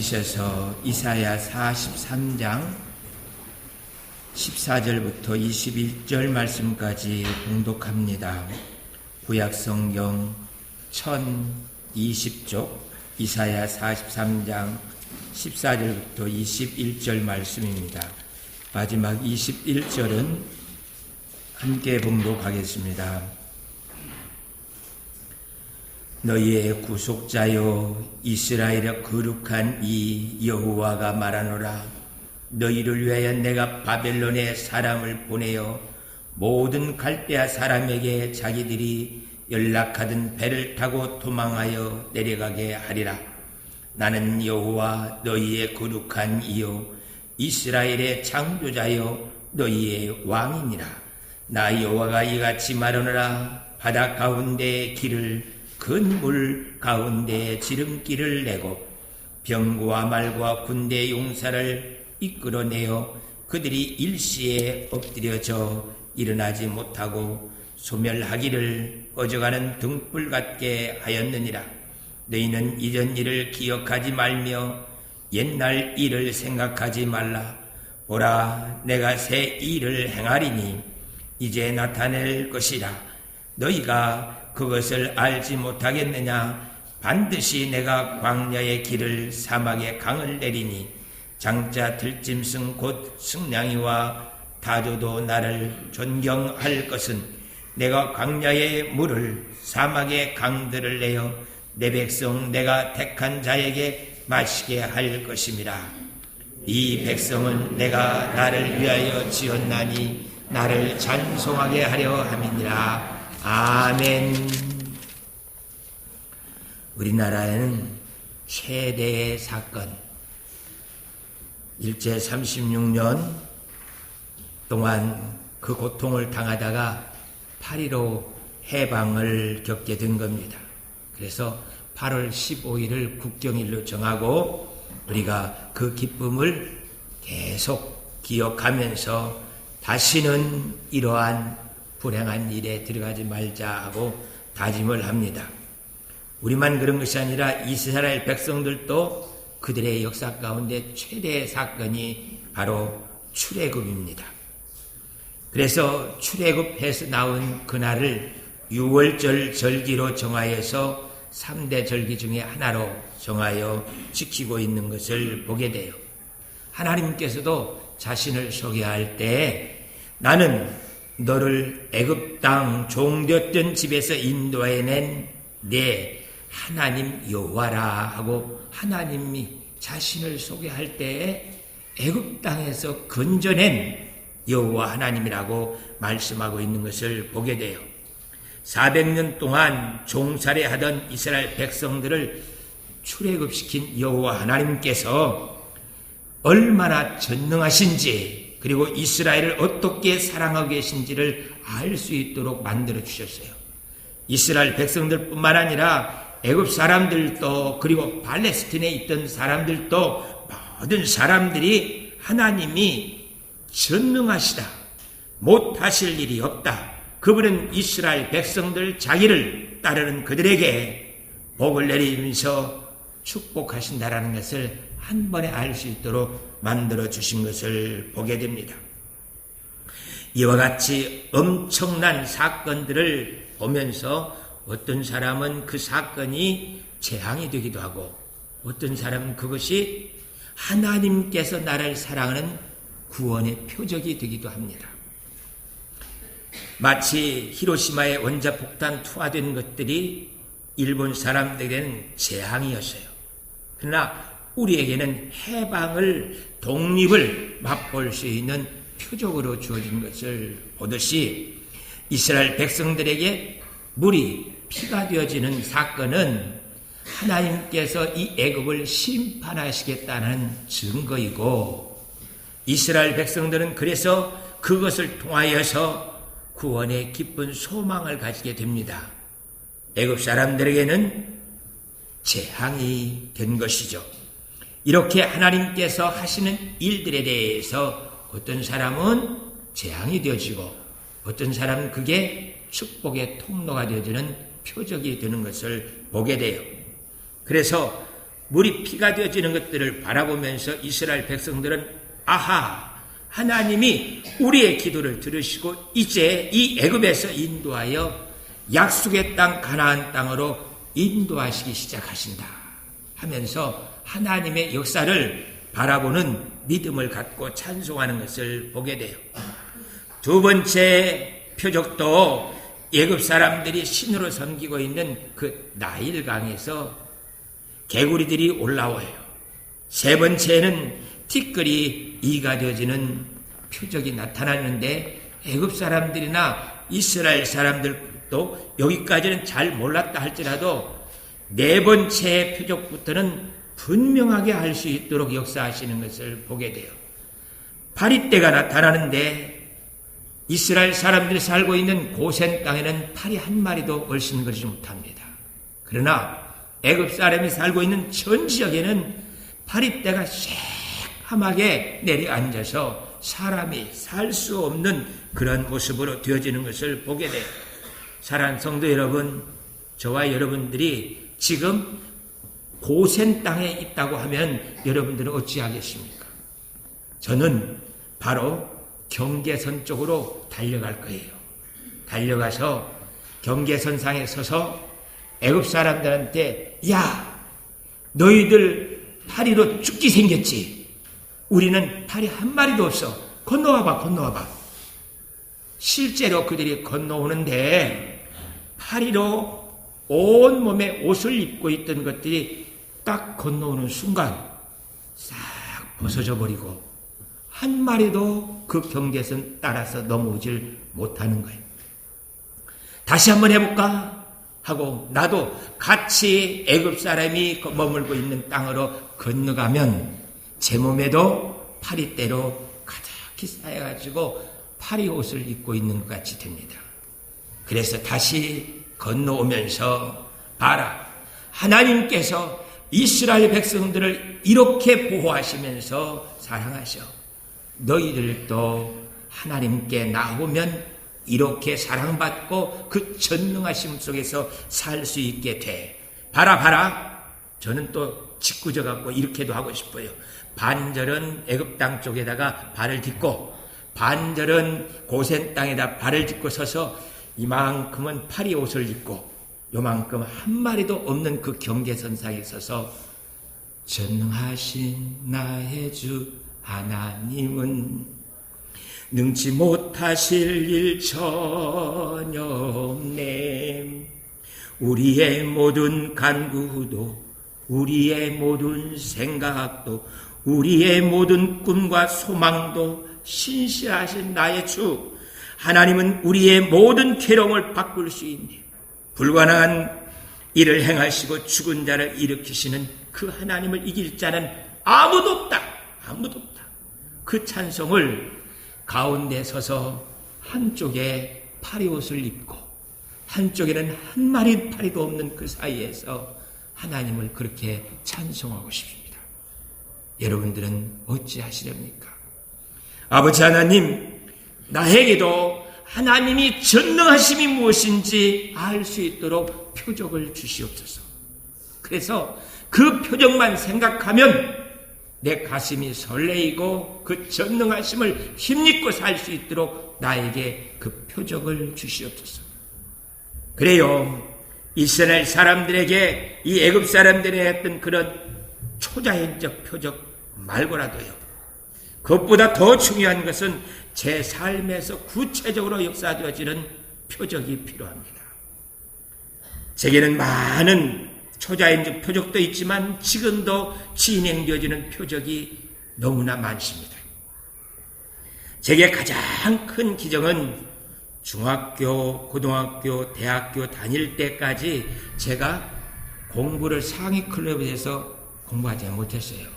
이셔서 이사야 43장 14절부터 21절 말씀까지 봉독합니다. 구약성경 1020쪽 이사야 43장 14절부터 21절 말씀입니다. 마지막 21절은 함께 봉독하겠습니다. 너희의 구속자여 이스라엘의 거룩한 이 여호와가 말하노라. 너희를 위하여 내가 바벨론에 사람을 보내어 모든 갈대아 사람에게 자기들이 연락하던 배를 타고 도망하여 내려가게 하리라. 나는 여호와 너희의 거룩한 이요 이스라엘의 창조자여 너희의 왕이니라. 나 여호와가 이같이 말하노라. 바다 가운데의 길을 큰 물 가운데에 지름길을 내고 병과 말과 군대 용사를 이끌어내어 그들이 일시에 엎드려져 일어나지 못하고 소멸하기를 꺼져가는 등불 같게 하였느니라. 너희는 이전 일을 기억하지 말며 옛날 일을 생각하지 말라. 보라, 내가 새 일을 행하리니 이제 나타낼 것이라. 너희가 그것을 알지 못하겠느냐? 반드시 내가 광야의 길을 사막의 강을 내리니 장자 들짐승 곧 승냥이와 다조도 나를 존경할 것은 내가 광야의 물을 사막의 강들을 내어 내 백성 내가 택한 자에게 마시게 할 것임이라. 이 백성은 내가 나를 위하여 지었나니 나를 찬송하게 하려 함이니라. 아멘. 우리나라에는 최대의 사건, 일제 36년 동안 그 고통을 당하다가 8.15 해방을 겪게 된 겁니다. 그래서 8월 15일을 국경일로 정하고 우리가 그 기쁨을 계속 기억하면서 다시는 이러한 불행한 일에 들어가지 말자 하고 다짐을 합니다. 우리만 그런 것이 아니라 이스라엘 백성들도 그들의 역사 가운데 최대의 사건이 바로 출애굽입니다. 그래서 출애굽해서 나온 그날을 6월절 절기로 정하여서 3대 절기 중에 하나로 정하여 지키고 있는 것을 보게 돼요. 하나님께서도 자신을 소개할 때 나는 너를 애굽 땅 종되었던 집에서 인도해낸 내 하나님 여호와라 하고 하나님이 자신을 소개할 때에 애굽 땅에서 건져낸 여호와 하나님이라고 말씀하고 있는 것을 보게 돼요. 400년 동안 종살이하던 이스라엘 백성들을 출애굽시킨 여호와 하나님께서 얼마나 전능하신지 그리고 이스라엘을 어떻게 사랑하고 계신지를 알 수 있도록 만들어 주셨어요. 이스라엘 백성들뿐만 아니라 애굽 사람들도 그리고 팔레스틴에 있던 사람들도 모든 사람들이 하나님이 전능하시다. 못하실 일이 없다. 그분은 이스라엘 백성들 자기를 따르는 그들에게 복을 내리면서 축복하신다라는 것을 한 번에 알 수 있도록 만들어 주신 것을 보게 됩니다. 이와 같이 엄청난 사건들을 보면서 어떤 사람은 그 사건이 재앙이 되기도 하고 어떤 사람은 그것이 하나님께서 나를 사랑하는 구원의 표적이 되기도 합니다. 마치 히로시마의 원자폭탄 투하된 것들이 일본 사람들에게는 재앙이었어요. 그러나 우리에게는 해방을, 독립을 맛볼 수 있는 표적으로 주어진 것을 보듯이 이스라엘 백성들에게 물이 피가 되어지는 사건은 하나님께서 이 애굽을 심판하시겠다는 증거이고 이스라엘 백성들은 그래서 그것을 통하여서 구원의 기쁜 소망을 가지게 됩니다. 애굽 사람들에게는 재앙이 된 것이죠. 이렇게 하나님께서 하시는 일들에 대해서 어떤 사람은 재앙이 되어지고 어떤 사람은 그게 축복의 통로가 되어지는 표적이 되는 것을 보게 돼요. 그래서 물이 피가 되어지는 것들을 바라보면서 이스라엘 백성들은 아하, 하나님이 우리의 기도를 들으시고 이제 이 애굽에서 인도하여 약속의 땅 가나안 땅으로 인도하시기 시작하신다 하면서 하나님의 역사를 바라보는 믿음을 갖고 찬송하는 것을 보게 돼요. 두 번째 표적도 애굽 사람들이 신으로 섬기고 있는 그 나일강에서 개구리들이 올라와요. 세 번째는 티끌이 이가 되어지는 표적이 나타나는데 애굽 사람들이나 이스라엘 사람들도 여기까지는 잘 몰랐다 할지라도 네 번째 표적부터는 분명하게 알 수 있도록 역사하시는 것을 보게 돼요. 파리떼가 나타나는데 이스라엘 사람들이 살고 있는 고센 땅에는 파리 한 마리도 얼씬 거리지 못합니다. 그러나 애굽 사람이 살고 있는 전 지역에는 파리떼가 새까맣게 내려앉아서 사람이 살 수 없는 그런 모습으로 되어지는 것을 보게 돼요. 사랑하는 성도 여러분, 저와 여러분들이 지금 고센 땅에 있다고 하면 여러분들은 어찌하겠습니까? 저는 바로 경계선 쪽으로 달려갈 거예요. 달려가서 경계선상에 서서 애굽 사람들한테 야, 너희들 파리로 죽기 생겼지? 우리는 파리 한 마리도 없어. 건너와봐. 실제로 그들이 건너오는데 파리로 온몸에 옷을 입고 있던 것들이 딱 건너오는 순간 싹 벗어져 버리고 한 마리도 그 경계선 따라서 넘어오질 못하는 거예요. 다시 한번 해볼까? 하고 나도 같이 애굽 사람이 머물고 있는 땅으로 건너가면 제 몸에도 파리떼로 가득히 쌓여가지고 파리 옷을 입고 있는 것 같이 됩니다. 그래서 다시 건너오면서 봐라, 하나님께서 이스라엘 백성들을 이렇게 보호하시면서 사랑하셔. 너희들도 하나님께 나오면 이렇게 사랑받고 그 전능하심 속에서 살 수 있게 돼. 봐라. 저는 또 짓궂어 갖고 이렇게도 하고 싶어요. 반절은 애굽 땅 쪽에다가 발을 딛고 반절은 고센 땅에다 발을 딛고 서서 이만큼은 파리 옷을 입고 요만큼 한 마리도 없는 그 경계선상에 서서 전능하신 나의 주 하나님은 능치 못하실 일 전혀 없네. 우리의 모든 간구도 우리의 모든 생각도 우리의 모든 꿈과 소망도 신실하신 나의 주 하나님은 우리의 모든 괴로움을 바꿀 수 있네. 불가능한 일을 행하시고 죽은 자를 일으키시는 그 하나님을 이길 자는 아무도 없다. 그 찬송을 가운데 서서 한쪽에 파리옷을 입고 한쪽에는 한 마리 파리도 없는 그 사이에서 하나님을 그렇게 찬송하고 싶습니다. 여러분들은 어찌하시렵니까? 아버지 하나님, 나에게도 하나님이 전능하심이 무엇인지 알 수 있도록 표적을 주시옵소서. 그래서 그 표적만 생각하면 내 가슴이 설레이고 그 전능하심을 힘입고 살 수 있도록 나에게 그 표적을 주시옵소서. 그래요, 이스라엘 사람들에게 이 애굽 사람들이 했던 그런 초자연적 표적 말고라도요, 그것보다 더 중요한 것은 제 삶에서 구체적으로 역사되어지는 표적이 필요합니다. 제게는 많은 초자연적 표적도 있지만 지금도 진행되어지는 표적이 너무나 많습니다. 제게 가장 큰 기적은 중학교, 고등학교, 대학교 다닐 때까지 제가 공부를 상위 클럽에서 공부하지 못했어요.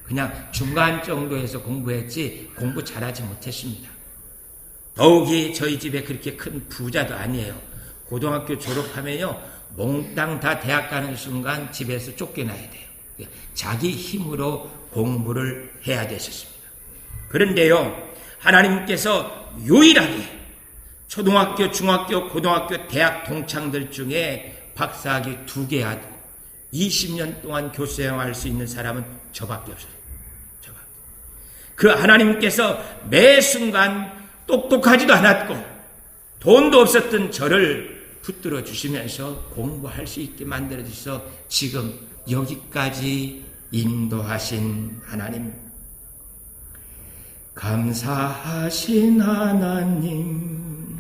그냥 중간 정도에서 공부했지 공부 잘하지 못했습니다. 더욱이 저희 집에 그렇게 큰 부자도 아니에요. 고등학교 졸업하면요, 몽땅 다 대학 가는 순간 집에서 쫓겨나야 돼요. 자기 힘으로 공부를 해야 됐었습니다. 그런데요, 하나님께서 유일하게 초등학교, 중학교, 고등학교, 대학 동창들 중에 박사학위 2개 하고 20년 동안 교수생활할 수 있는 사람은 저밖에 없어요. 저밖에. 그 하나님께서 매 순간 똑똑하지도 않았고 돈도 없었던 저를 붙들어 주시면서 공부할 수 있게 만들어 주셔서 지금 여기까지 인도하신 하나님, 감사하신 하나님,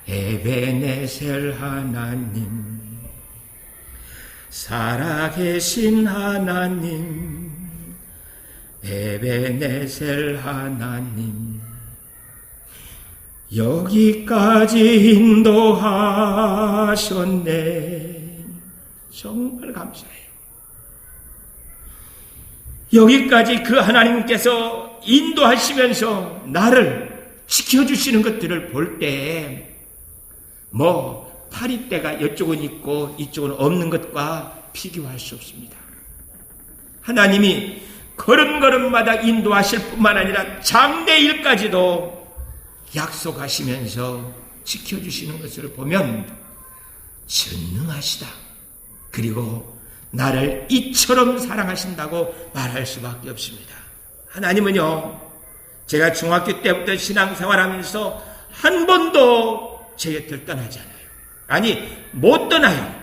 에베네셀 하나님, 살아계신 하나님, 에베네셀 하나님, 여기까지 인도하셨네. 정말 감사해요. 여기까지 그 하나님께서 인도하시면서 나를 지켜주시는 것들을 볼 때 파리떼가 이쪽은 있고 이쪽은 없는 것과 비교할 수 없습니다. 하나님이 걸음걸음마다 인도하실 뿐만 아니라 장래일까지도 약속하시면서 지켜주시는 것을 보면 전능하시다. 그리고 나를 이처럼 사랑하신다고 말할 수밖에 없습니다. 하나님은요, 제가 중학교 때부터 신앙생활하면서 한 번도 제 곁을 떠나지 않아요. 아니, 못 떠나요.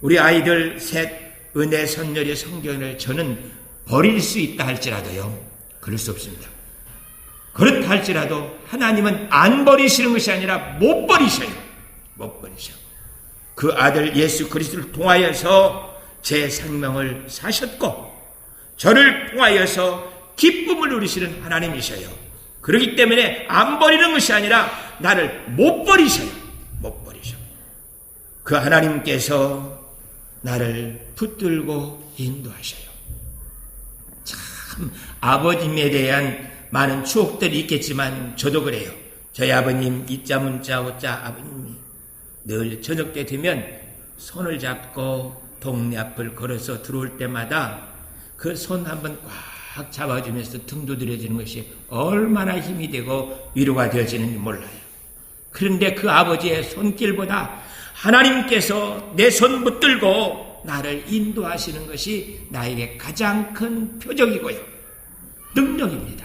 우리 아이들 셋 은혜 선열의 성경을 저는 버릴 수 있다 할지라도요, 그럴 수 없습니다. 그렇다 할지라도 하나님은 안 버리시는 것이 아니라 못 버리셔요. 그 아들 예수 그리스도를 통하여서 제 생명을 사셨고 저를 통하여서 기쁨을 누리시는 하나님이셔요. 그렇기 때문에 안 버리는 것이 아니라 나를 못 버리셔요. 그 하나님께서 나를 붙들고 인도하셔요. 참 아버님에 대한 많은 추억들이 있겠지만 저도 그래요. 저희 아버님 이자 문자 오자 아버님이 늘 저녁 때 되면 손을 잡고 동네 앞을 걸어서 들어올 때마다 그 손 한번 꽉 잡아주면서 등 두드려주는 것이 얼마나 힘이 되고 위로가 되어지는지 몰라요. 그런데 그 아버지의 손길보다 하나님께서 내 손 붙들고 나를 인도하시는 것이 나에게 가장 큰 표적이고요, 능력입니다.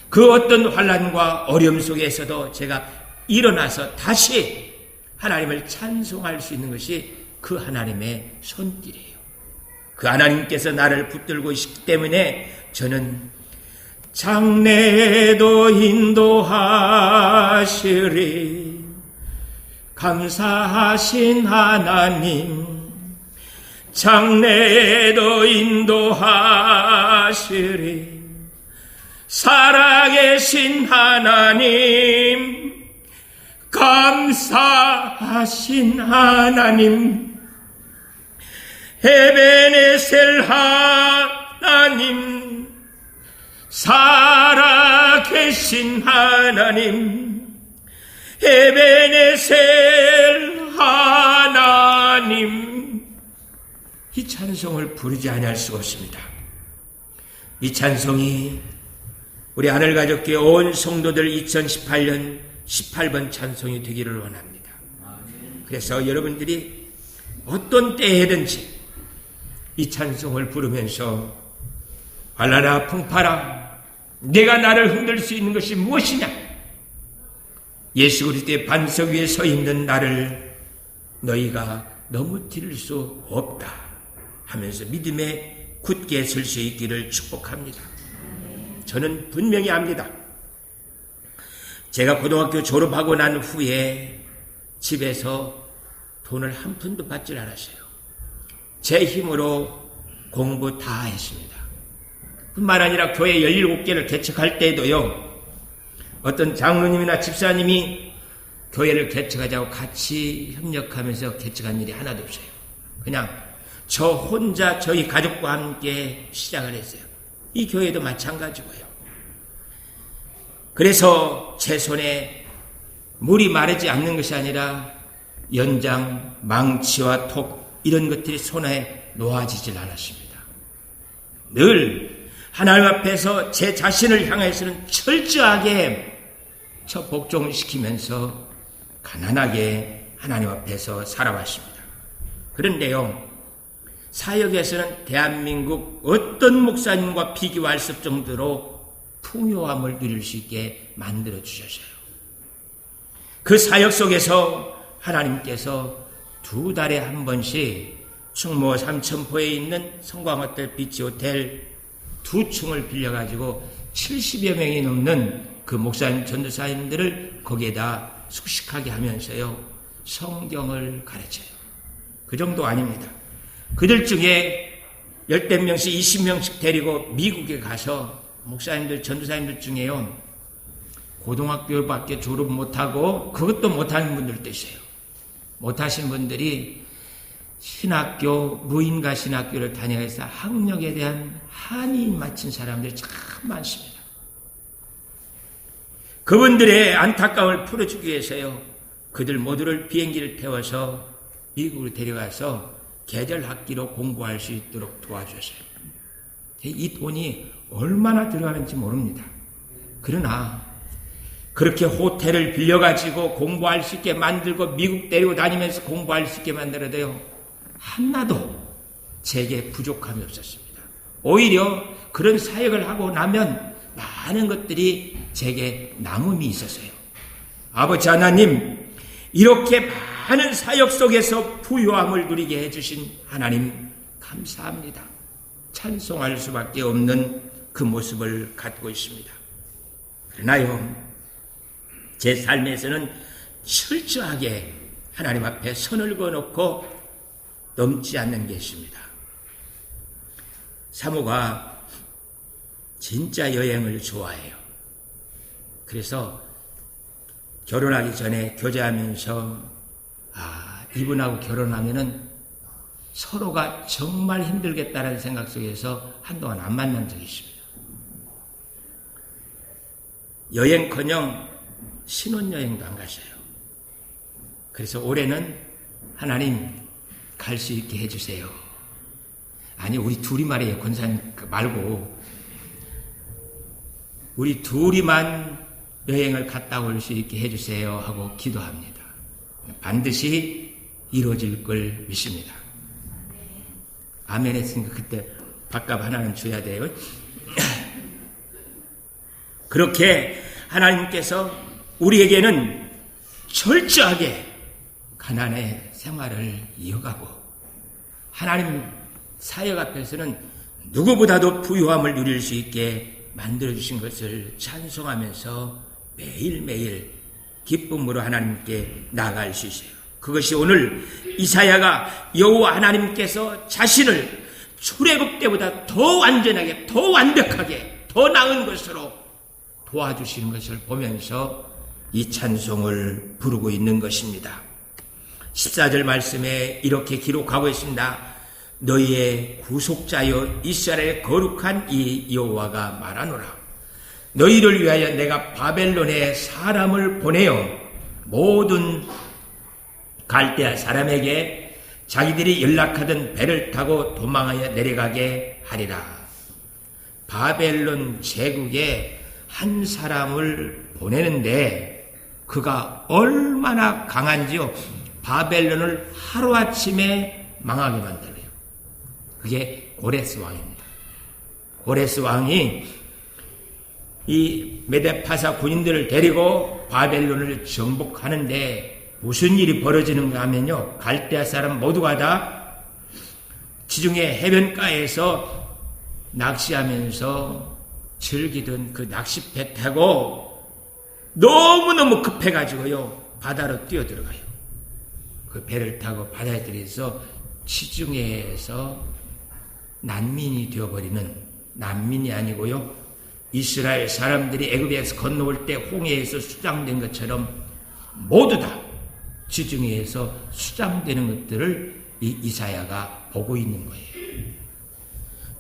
그 어떤 환난과 어려움 속에서도 제가 일어나서 다시 하나님을 찬송할 수 있는 것이 그 하나님의 손길이에요. 그 하나님께서 나를 붙들고 계시기 때문에 저는 장래에도 인도하시리. 감사하신 하나님, 장래에도 인도하시리. 살아계신 하나님, 감사하신 하나님, 에베네셀 하나님, 살아계신 하나님, 에베네셀 하나님. 이 찬송을 부르지 아니할 수가 없습니다. 이 찬송이 우리 하늘가족교회 온 성도들 2018년 18번 찬송이 되기를 원합니다. 그래서 여러분들이 어떤 때에든지 이 찬송을 부르면서 환난아 풍파라 내가 나를 흔들 수 있는 것이 무엇이냐, 예수 그리스도의 반석 위에 서 있는 나를 너희가 넘어뜨릴 수 없다 하면서 믿음에 굳게 설 수 있기를 축복합니다. 저는 분명히 압니다. 제가 고등학교 졸업하고 난 후에 집에서 돈을 한 푼도 받질 않았어요. 제 힘으로 공부 다 했습니다. 뿐만 아니라 교회 17개를 개척할 때에도요, 어떤 장로님이나 집사님이 교회를 개척하자고 같이 협력하면서 개척한 일이 하나도 없어요. 그냥 저 혼자 저희 가족과 함께 시작을 했어요. 이 교회도 마찬가지고요. 그래서 제 손에 물이 마르지 않는 것이 아니라 연장, 망치와 톡 이런 것들이 손에 놓아지질 않았습니다. 늘 하나님 앞에서 제 자신을 향해서는 철저하게 저 복종을 시키면서 가난하게 하나님 앞에서 살아왔습니다. 그런데요, 사역에서는 대한민국 어떤 목사님과 비교할 수 없을 정도로 풍요함을 누릴 수 있게 만들어 주셨어요. 그 사역 속에서 하나님께서 2달에 한 번씩 충무 삼천포에 있는 성광호텔 비치호텔 2층을 빌려가지고 70여 명이 넘는 그 목사님, 전도사님들을 거기에다 숙식하게 하면서요, 성경을 가르쳐요. 그 정도 아닙니다. 그들 중에 10몇 명씩 20명씩 데리고 미국에 가서 목사님들, 전도사님들 중에요, 고등학교밖에 졸업 못하고 그것도 못하는 분들도 있어요. 못하신 분들이 신학교, 무인가 신학교를 다녀서 학력에 대한 한이 맞춘 사람들이 참 많습니다. 그분들의 안타까움을 풀어주기 위해서요, 그들 모두를 비행기를 태워서 미국으로 데려가서 계절 학기로 공부할 수 있도록 도와주셨어요. 이 돈이 얼마나 들어가는지 모릅니다. 그러나 그렇게 호텔을 빌려가지고 공부할 수 있게 만들고 미국 데리고 다니면서 공부할 수 있게 만들어도요, 하나도 제게 부족함이 없었습니다. 오히려 그런 사역을 하고 나면 많은 것들이 제게 남음이 있었어요. 아버지 하나님, 이렇게 많은 사역 속에서 부요함을 누리게 해주신 하나님 감사합니다. 찬송할 수밖에 없는 그 모습을 갖고 있습니다. 그러나요, 제 삶에서는 철저하게 하나님 앞에 선을 그어놓고 넘지 않는 게 있습니다. 사모가 진짜 여행을 좋아해요. 그래서 결혼하기 전에 교제하면서 이분하고 결혼하면은 서로가 정말 힘들겠다라는 생각 속에서 한동안 안 만난 적이 있습니다. 여행커녕 신혼여행도 안 가셔요. 그래서 올해는 하나님 갈 수 있게 해주세요. 아니, 우리 둘이 말이에요. 권사님 말고 우리 둘이만 여행을 갔다 올 수 있게 해주세요 하고 기도합니다. 반드시 이루어질 걸 믿습니다. 아멘 했으니까 그때 밥값 하나는 줘야 돼요. 그렇게 하나님께서 우리에게는 철저하게 가난의 생활을 이어가고 하나님 사역 앞에서는 누구보다도 부유함을 누릴 수 있게 만들어주신 것을 찬송하면서 매일매일 기쁨으로 하나님께 나아갈 수 있어요. 그것이 오늘 이사야가 여호와 하나님께서 자신을 출애굽 때보다 더 완전하게, 더 완벽하게, 더 나은 것으로 도와주시는 것을 보면서 이 찬송을 부르고 있는 것입니다. 14절 말씀에 이렇게 기록하고 있습니다. 너희의 구속자여 이스라엘의 거룩한 이 여호와가 말하노라. 너희를 위하여 내가 바벨론에 사람을 보내어 모든 갈대아 사람에게 자기들이 연락하던 배를 타고 도망하여 내려가게 하리라. 바벨론 제국에 한 사람을 보내는데 그가 얼마나 강한지요. 바벨론을 하루아침에 망하게 만들어요. 그게 고레스 왕입니다. 고레스 왕이 이 메데파사 군인들을 데리고 바벨론을 정복하는데 무슨 일이 벌어지는가 하면요, 갈대아 사람 모두가 다 지중해 해변가에서 낚시하면서 즐기던 그 낚싯배 타고 너무너무 급해가지고요 바다로 뛰어들어가요. 그 배를 타고 바다에 들어서 지중해에서 난민이 되어버리는, 난민이 아니고요, 이스라엘 사람들이 애굽에서 건너올 때 홍해에서 수장된 것처럼 모두 다 지중해에서 수장되는 것들을 이 이사야가 보고 있는 거예요.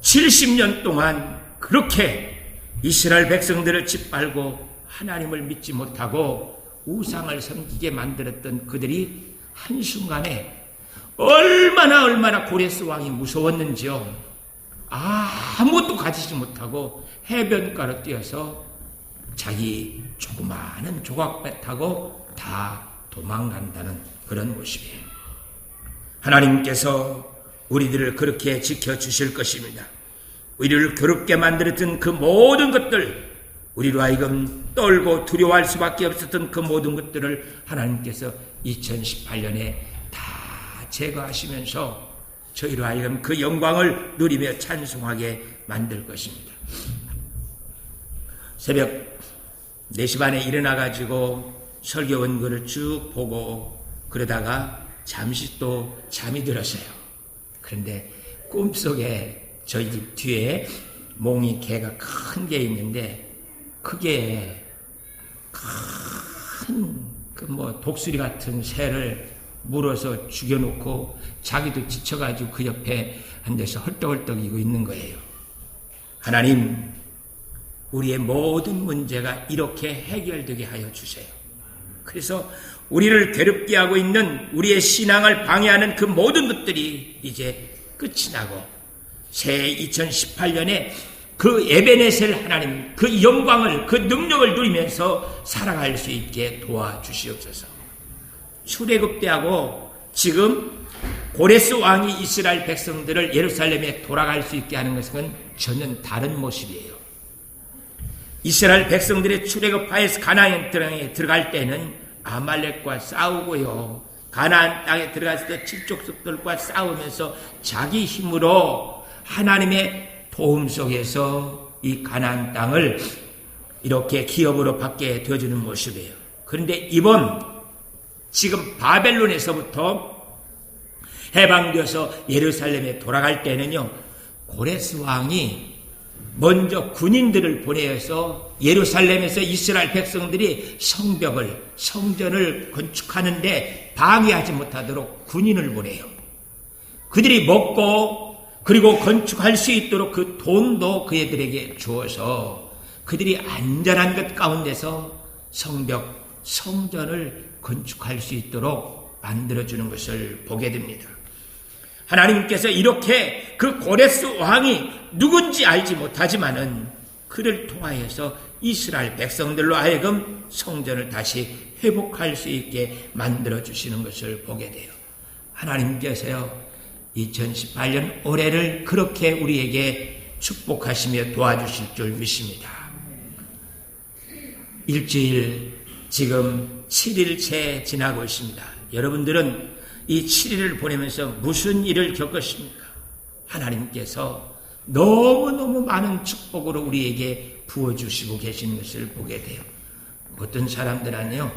70년 동안 그렇게 이스라엘 백성들을 짓밟고 하나님을 믿지 못하고 우상을 섬기게 만들었던 그들이 한순간에 얼마나 고레스 왕이 무서웠는지요. 아무것도 가지지 못하고 해변가로 뛰어서 자기 조그마한 조각배 타고 다 도망간다는 그런 모습이에요. 하나님께서 우리들을 그렇게 지켜주실 것입니다. 우리를 괴롭게 만들었던 그 모든 것들, 우리로 하여금 떨고 두려워할 수밖에 없었던 그 모든 것들을 하나님께서 2018년에 다 제거하시면서 저희로 하여금 그 영광을 누리며 찬송하게 만들 것입니다. 새벽 4시 반에 일어나가지고 설교 원고를 쭉 보고 그러다가 잠시 또 잠이 들었어요. 그런데 꿈속에 저희 집 뒤에 몽이 개가 큰 게 있는데 그게 큰 그 독수리 같은 새를 물어서 죽여놓고 자기도 지쳐가지고 그 옆에 앉아서 헐떡헐떡이고 있는 거예요. 하나님, 우리의 모든 문제가 이렇게 해결되게 하여 주세요. 그래서 우리를 괴롭게 하고 있는 우리의 신앙을 방해하는 그 모든 것들이 이제 끝이 나고 새 2018년에 그 에베네셀 하나님, 그 영광을, 그 능력을 누리면서 살아갈 수 있게 도와주시옵소서. 출애굽 때하고 지금 고레스 왕이 이스라엘 백성들을 예루살렘에 돌아갈 수 있게 하는 것은 전혀 다른 모습이에요. 이스라엘 백성들의 출애굽하여서 가나안 땅에 들어갈 때는 아말렉과 싸우고요. 가나안 땅에 들어갔을 때 칠족족들과 싸우면서 자기 힘으로 하나님의 도움 속에서 이 가나안 땅을 이렇게 기업으로 받게 되어주는 모습이에요. 그런데 지금 바벨론에서부터 해방되어서 예루살렘에 돌아갈 때는요, 고레스 왕이 먼저 군인들을 보내서 예루살렘에서 이스라엘 백성들이 성전을 건축하는데 방해하지 못하도록 군인을 보내요. 그들이 먹고 그리고 건축할 수 있도록 그 돈도 그애들에게 주어서 그들이 안전한 것 가운데서 성전을 건축할 수 있도록 만들어주는 것을 보게 됩니다. 하나님께서 이렇게 그 고레스 왕이 누군지 알지 못하지만은 그를 통하여서 이스라엘 백성들로 하여금 성전을 다시 회복할 수 있게 만들어주시는 것을 보게 돼요. 하나님께서요, 2018년 올해를 그렇게 우리에게 축복하시며 도와주실 줄 믿습니다. 일주일 지금 7일째 지나고 있습니다. 여러분들은 이 7일을 보내면서 무슨 일을 겪었습니까? 하나님께서 너무너무 많은 축복으로 우리에게 부어주시고 계신 것을 보게 돼요. 어떤 사람들은요,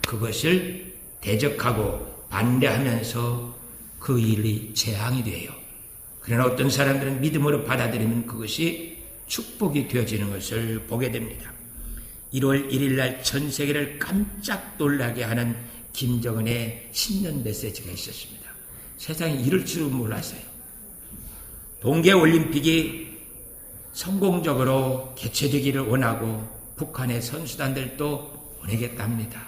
그것을 대적하고 반대하면서 그 일이 재앙이 돼요. 그러나 어떤 사람들은 믿음으로 받아들이면 그것이 축복이 되어지는 것을 보게 됩니다. 1월 1일 날 전 세계를 깜짝 놀라게 하는 김정은의 신년 메시지가 있었습니다. 세상에 이럴 줄은 몰랐어요. 동계올림픽이 성공적으로 개최되기를 원하고 북한의 선수단들도 보내겠답니다.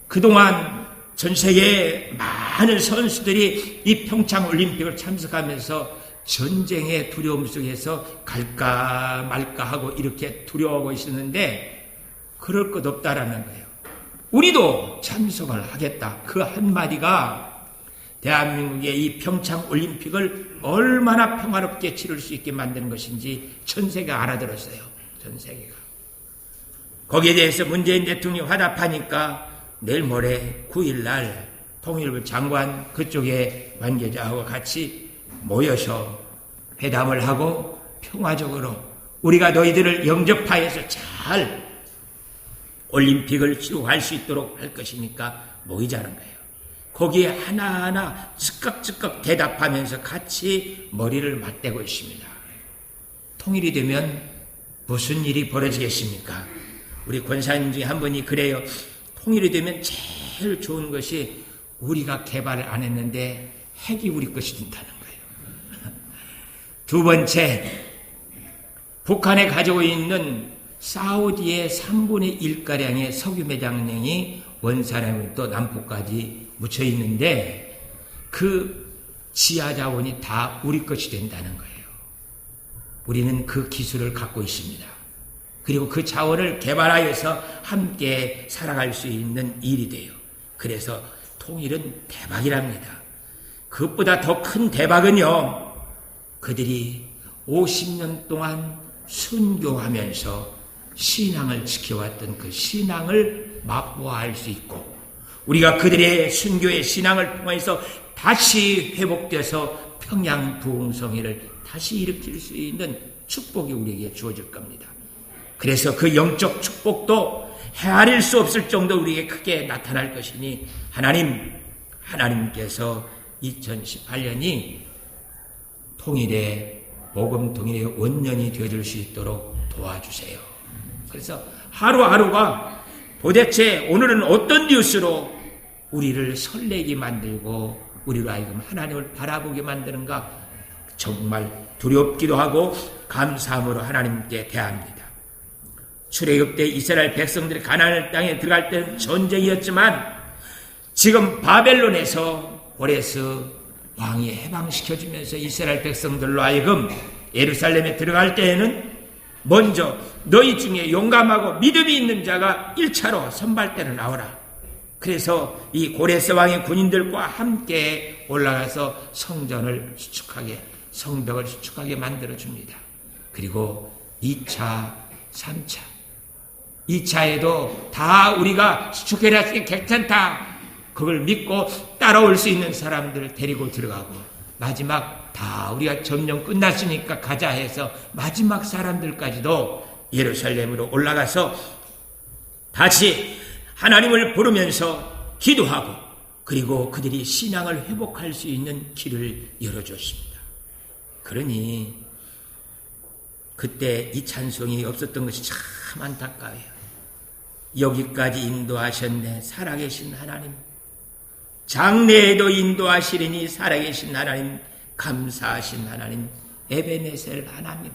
그동안 전 세계의 많은 선수들이 이 평창올림픽을 참석하면서 전쟁의 두려움 속에서 갈까 말까 하고 이렇게 두려워하고 있었는데 그럴 것 없다라는 거예요. 우리도 참석을 하겠다. 그 한마디가 대한민국의 이 평창올림픽을 얼마나 평화롭게 치를 수 있게 만드는 것인지 전 세계가 알아들었어요. 전 세계가. 거기에 대해서 문재인 대통령이 화답하니까 내일 모레 9일날 통일부 장관 그쪽의 관계자하고 같이 모여서 회담을 하고 평화적으로 우리가 너희들을 영접하여서 잘 올림픽을 치루할 수 있도록 할 것이니까 모이자는 거예요. 거기에 하나하나 즉각즉각 대답하면서 같이 머리를 맞대고 있습니다. 통일이 되면 무슨 일이 벌어지겠습니까? 우리 권사님 중에 한 분이 그래요. 통일이 되면 제일 좋은 것이 우리가 개발을 안 했는데 핵이 우리 것이 된다는 거예요. 두 번째, 북한에 가지고 있는 사우디의 3분의 1가량의 석유 매장량이 원산하면 남포까지 묻혀 있는데 그 지하 자원이 다 우리 것이 된다는 거예요. 우리는 그 기술을 갖고 있습니다. 그리고 그 자원을 개발하여서 함께 살아갈 수 있는 일이 돼요. 그래서 통일은 대박이랍니다. 그것보다 더 큰 대박은요, 그들이 50년 동안 순교하면서 신앙을 지켜왔던 그 신앙을 맛보아할 수 있고, 우리가 그들의 순교의 신앙을 통해서 다시 회복돼서 평양 부흥성회를 다시 일으킬 수 있는 축복이 우리에게 주어질 겁니다. 그래서 그 영적 축복도 헤아릴 수 없을 정도 우리에게 크게 나타날 것이니 하나님께서 2018년이 복음 통일의 원년이 되어줄 수 있도록 도와주세요. 그래서 하루하루가 도대체 오늘은 어떤 뉴스로 우리를 설레게 만들고 우리로 하여금 하나님을 바라보게 만드는가, 정말 두렵기도 하고 감사함으로 하나님께 대합니다. 출애굽 때 이스라엘 백성들이 가나안 땅에 들어갈 때는 전쟁이었지만, 지금 바벨론에서 고레스 왕이 해방시켜주면서 이스라엘 백성들로 하여금 예루살렘에 들어갈 때에는 먼저 너희 중에 용감하고 믿음이 있는 자가 1차로 선발대로 나오라. 그래서 이 고레스 왕의 군인들과 함께 올라가서 성벽을 수축하게 만들어줍니다. 그리고 2차, 3차, 2차에도 다 우리가 수축해놨으니 괜찮다, 그걸 믿고 따라올 수 있는 사람들을 데리고 들어가고, 마지막 다 우리가 점령 끝났으니까 가자 해서 마지막 사람들까지도 예루살렘으로 올라가서 다시 하나님을 부르면서 기도하고, 그리고 그들이 신앙을 회복할 수 있는 길을 열어줬습니다. 그러니 그때 이 찬송이 없었던 것이 참 안타까워요. 여기까지 인도하셨네 살아계신 하나님, 장래에도 인도하시리니 살아계신 하나님, 감사하신 하나님, 에베네셀 하나님,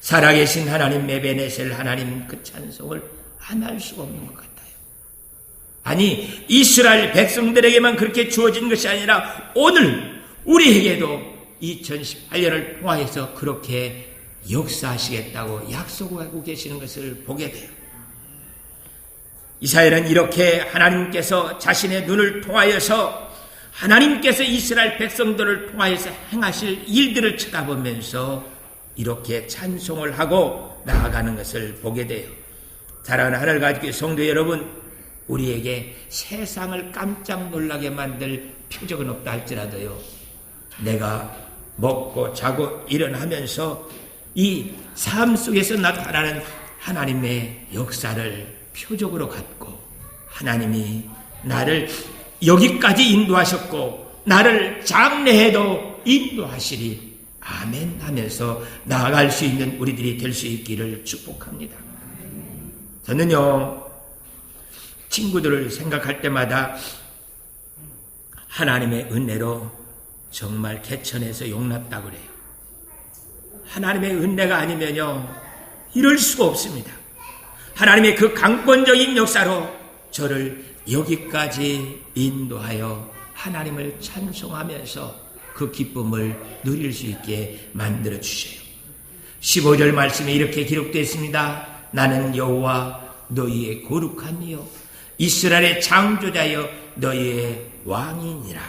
살아계신 하나님, 에베네셀 하나님, 그 찬송을 안 할 수가 없는 것 같아요. 아니, 이스라엘 백성들에게만 그렇게 주어진 것이 아니라 오늘 우리에게도 2018년을 통하여서 그렇게 역사하시겠다고 약속하고 계시는 것을 보게 돼요. 이사야는 이렇게 하나님께서 자신의 눈을 통하여서 하나님께서 이스라엘 백성들을 통하여서 행하실 일들을 쳐다보면서 이렇게 찬송을 하고 나아가는 것을 보게 돼요. 사랑하는 하늘 가지고 성도 여러분, 우리에게 세상을 깜짝 놀라게 만들 표적은 없다 할지라도요, 내가 먹고 자고 일어나면서 이 삶 속에서 나타나는 하나님의 역사를 표적으로 갖고, 하나님이 나를 여기까지 인도하셨고 나를 장래에도 인도하시리, 아멘 하면서 나아갈 수 있는 우리들이 될 수 있기를 축복합니다. 저는요, 친구들을 생각할 때마다 하나님의 은혜로 정말 개천에서 용났다고 그래요. 하나님의 은혜가 아니면요, 이럴 수가 없습니다. 하나님의 그 강권적인 역사로 저를 여기까지 인도하여 하나님을 찬송하면서 그 기쁨을 누릴 수 있게 만들어 주셔요. 15절 말씀에 이렇게 기록되어 있습니다. 나는 여호와 너희의 거룩한 이요 이스라엘의 창조자여 너희의 왕이니라.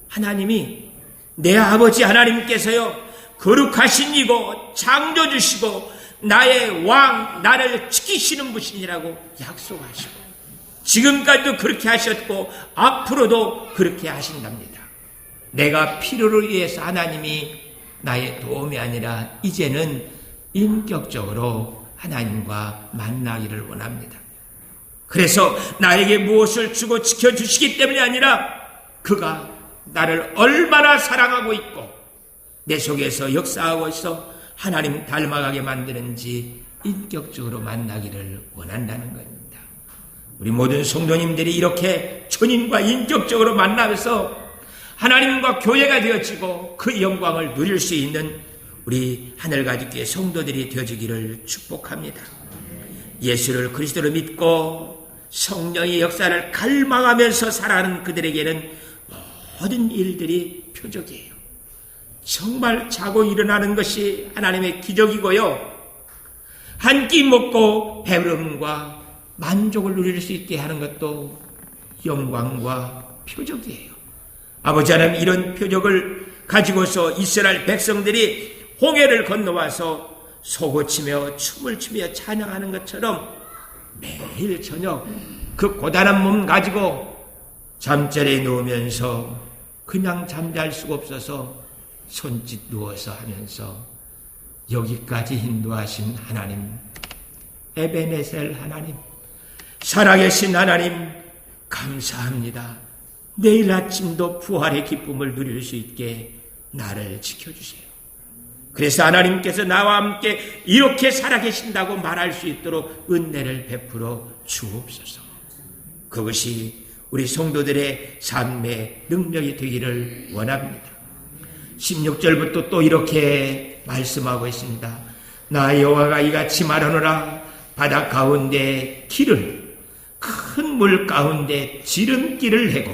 하나님이, 내 아버지 하나님께서요, 거룩하신 이고 창조주시고 나의 왕, 나를 지키시는 분이라고 약속하시고, 지금까지도 그렇게 하셨고 앞으로도 그렇게 하신답니다. 내가 필요를 위해서 하나님이 나의 도움이 아니라 이제는 인격적으로 하나님과 만나기를 원합니다. 그래서 나에게 무엇을 주고 지켜주시기 때문이 아니라 그가 나를 얼마나 사랑하고 있고 내 속에서 역사하고 있어 하나님 닮아가게 만드는지 인격적으로 만나기를 원한다는 겁니다. 우리 모든 성도님들이 이렇게 주님과 인격적으로 만나면서 하나님과 교회가 되어지고 그 영광을 누릴 수 있는 우리 하늘가족교회 성도들이 되어지기를 축복합니다. 예수를 그리스도로 믿고 성령의 역사를 갈망하면서 살아가는 그들에게는 모든 일들이 표적이에요. 정말 자고 일어나는 것이 하나님의 기적이고요, 한 끼 먹고 배부름과 만족을 누릴 수 있게 하는 것도 영광과 표적이에요. 아버지 하나님, 이런 표적을 가지고서 이스라엘 백성들이 홍해를 건너와서 소고치며 춤을 추며 찬양하는 것처럼 매일 저녁 그 고단한 몸 가지고 잠자리에 누우면서 그냥 잠잘 수가 없어서 손짓 누워서 하면서 여기까지 인도하신 하나님, 에베네셀 하나님, 살아계신 하나님, 감사합니다. 내일 아침도 부활의 기쁨을 누릴 수 있게 나를 지켜주세요. 그래서 하나님께서 나와 함께 이렇게 살아계신다고 말할 수 있도록 은혜를 베풀어 주옵소서. 그것이 우리 성도들의 삶의 능력이 되기를 원합니다. 16절부터 또 이렇게 말씀하고 있습니다. 나 여호와가 이같이 말하노라. 바다 가운데 길을, 큰 물 가운데 지름길을 해고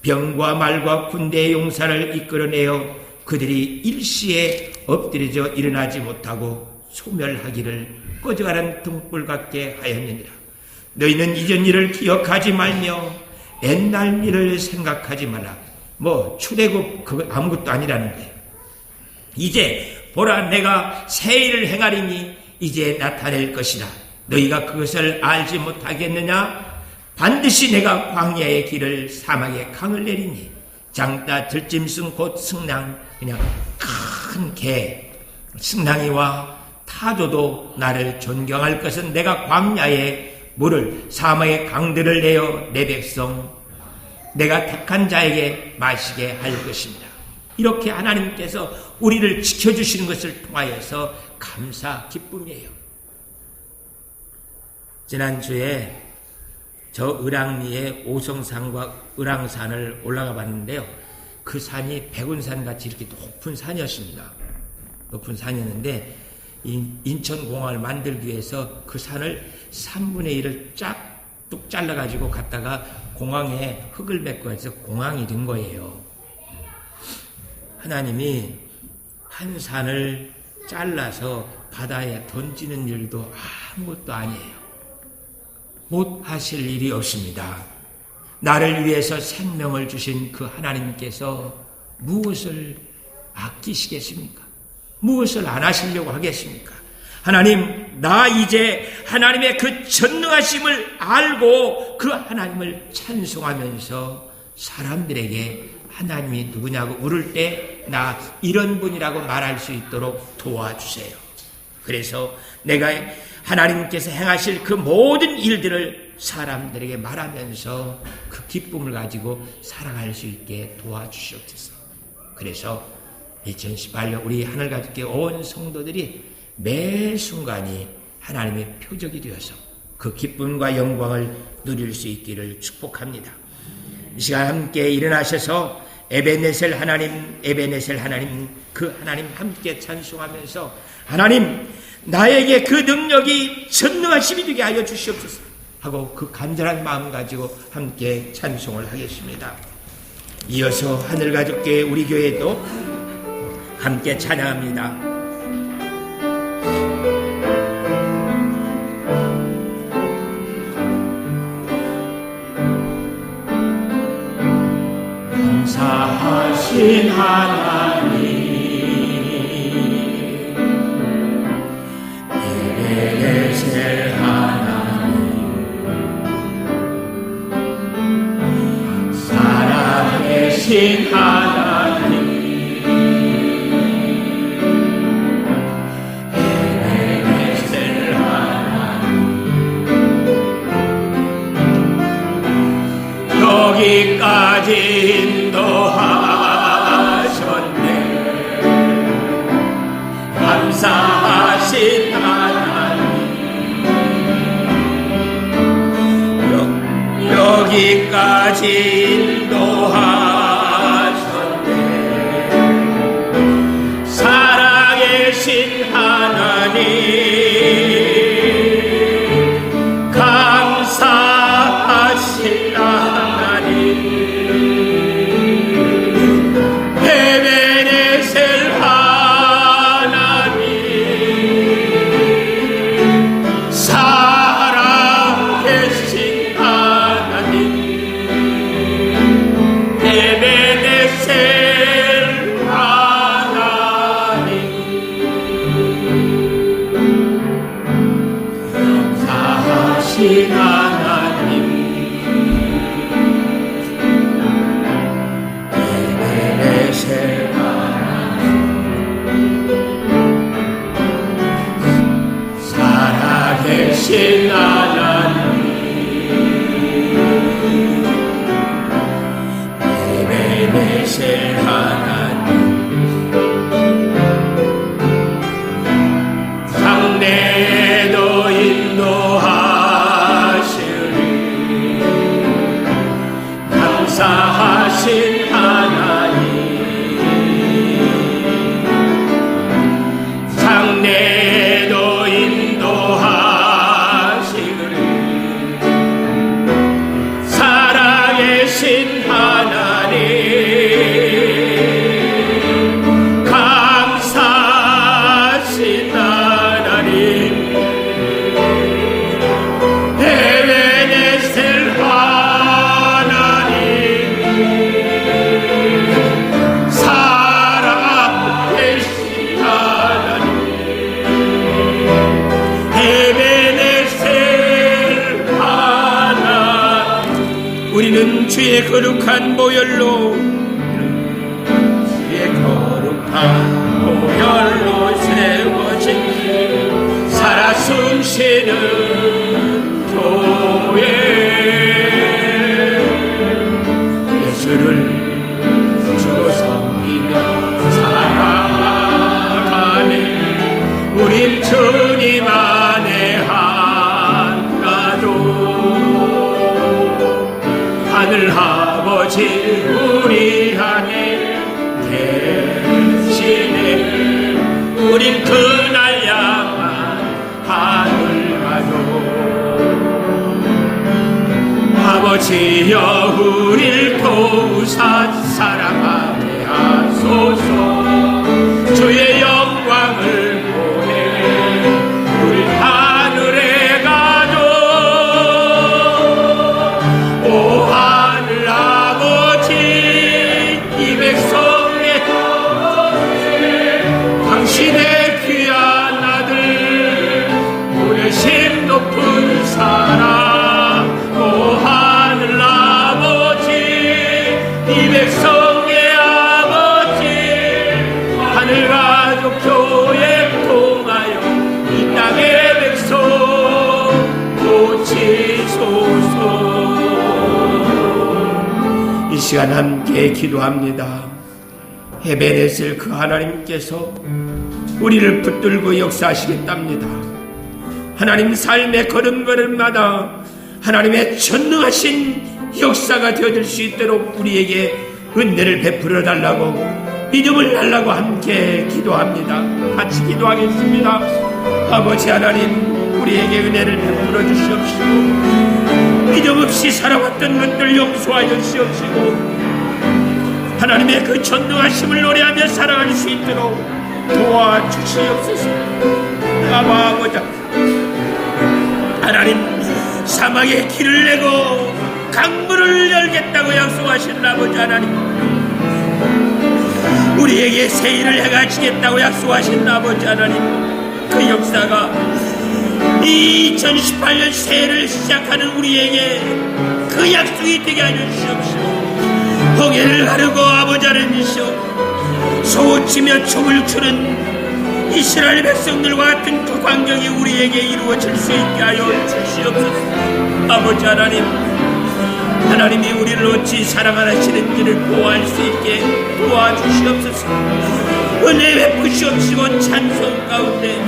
병과 말과 군대의 용사를 이끌어내어 그들이 일시에 엎드려져 일어나지 못하고 소멸하기를 꺼져가는 등불 같게 하였느니라. 너희는 이전 일을 기억하지 말며 옛날 일을 생각하지 말라. 출애굽 그거 아무것도 아니라는데, 이제 보라, 내가 새 일을 행하리니 이제 나타낼 것이라. 너희가 그것을 알지 못하겠느냐? 반드시 내가 광야의 길을 사막의 강을 내리니 장따 들짐승 곧 승랑, 그냥 큰 개 승랑이와 타조도 나를 존경할 것은 내가 광야의 물을 사막의 강들을 내어 내 백성 내가 택한 자에게 마시게 할 것입니다. 이렇게 하나님께서 우리를 지켜주시는 것을 통하여서 감사 기쁨이에요. 지난주에 저 을왕리의 오성산과 을왕산을 올라가 봤는데요. 그 산이 백운산 같이 이렇게 높은 산이었습니다. 높은 산이었는데 인천공항을 만들기 위해서 그 산을 3분의 1을 뚝 잘라가지고 갔다가 공항에 흙을 메꿔 해서 공항이 된 거예요. 하나님이 한 산을 잘라서 바다에 던지는 일도 아무것도 아니에요. 못 하실 일이 없습니다. 나를 위해서 생명을 주신 그 하나님께서 무엇을 아끼시겠습니까? 무엇을 안 하시려고 하겠습니까? 하나님, 나 이제 하나님의 그 전능하심을 알고 그 하나님을 찬송하면서 사람들에게 하나님이 누구냐고 물을 때 나 이런 분이라고 말할 수 있도록 도와주세요. 그래서 내가 하나님께서 행하실 그 모든 일들을 사람들에게 말하면서 그 기쁨을 가지고 살아갈 수 있게 도와주시옵소서. 그래서 2018년 우리 하늘가족의 온 성도들이 매 순간이 하나님의 표적이 되어서 그 기쁨과 영광을 누릴 수 있기를 축복합니다. 이 시간 함께 일어나셔서 에베네셀 하나님, 에베네셀 하나님, 그 하나님 함께 찬송하면서 하나님, 나에게 그 능력이 전능하심이 되게 하여 주시옵소서 하고 그 간절한 마음 가지고 함께 찬송을 하겠습니다. 이어서 하늘가족교회 우리 교회도 함께 찬양합니다. 감사하신 하나님, 에베네셀 하나님, 살아계신 하나님, 에베네셀 하나님, 여기까지 인도하셨네. 감사하신 하나님, 여기까지 인도하셨네. 살아계신 하나님, 감사하신 하나님, 에베네셀 하나님, 살아계신 하나님, 에베네셀 역사하신 하나님, 장래도 인도하시기를 살아계신 하나님, 감사하신 하나님, 에베네셀 하나님, 살아계신 하나님, 에베네셀 하나님. 우리는 주의 거룩한 보혈로, 주의 거룩한 보혈로 세워진 살아 숨쉬는 교회, 예수를 주로 섬기며 살아가네. 우린 주님 안에 하나로 하늘 아버지 우리 안에 계시네. 우린 그날 향한 하늘 가도 아버지여 우릴 도우사 사랑하게 하소서. 주의 영광을 보내 우리 하늘에 가도 오 하늘 아버지 이 백성의 당신의 귀한 아들 보내심 높은 사랑 오 하늘 아버지 이 백성의 아버지 하늘 가족 교회 통하여 이 땅의 백성 고치소서. 이 시간 함께 기도합니다. 에베네셀 그 하나님께서 우리를 붙들고 역사하시겠답니다. 하나님 삶의 걸음걸음마다 하나님의 전능하신 역사가 되어질 수 있도록 우리에게 은혜를 베풀어 달라고, 믿음을 달라고 함께 기도합니다. 같이 기도하겠습니다. 아버지 하나님, 우리에게 은혜를 베풀어 주시옵시고 믿음 없이 살아왔던 것들 용서하여 주시옵시고 하나님의 그 전능하심을 노래하며 살아갈 수 있도록 도와주시옵소서. 아버지 하나님, 사막에 길을 내고 강물을 열겠다고 약속하신 아버지 하나님, 우리에게 새일을 행하시겠다고 약속하신 아버지 하나님, 그 역사가 2018년 새해를 시작하는 우리에게 그 약속이 되게 하여 주시옵시고 홍해를 가르고 아버지 하나님이시오 소치며 춤을 추는 이스라엘 백성들과 같은 그 광경이 우리에게 이루어질 수 있게 하여 주시옵소서. 아버지 하나님, 하나님이 우리를 어찌 사랑하시는지를 보호할 수 있게 도와주시옵소서. 은혜 베푸시옵시고 찬송 가운데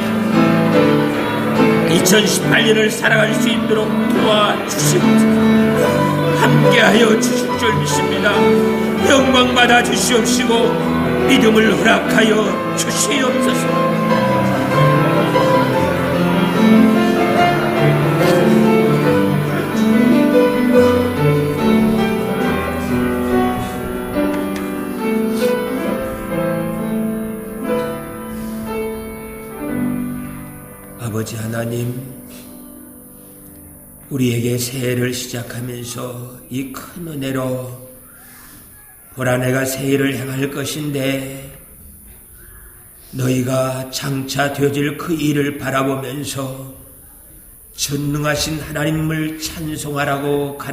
2018년을 살아갈 수 있도록 도와주시옵소서. 함께하여 주실 줄 믿습니다. 영광 받아 주시옵시고 믿음을 허락하여 주시옵소서. 아버지 하나님, 우리에게 새해를 시작하면서 이 큰 은혜로 보라 내가 새해를 행할 것인데 너희가 장차 되어질 그 일을 바라보면서 전능하신 하나님을 찬송하라고 가르쳐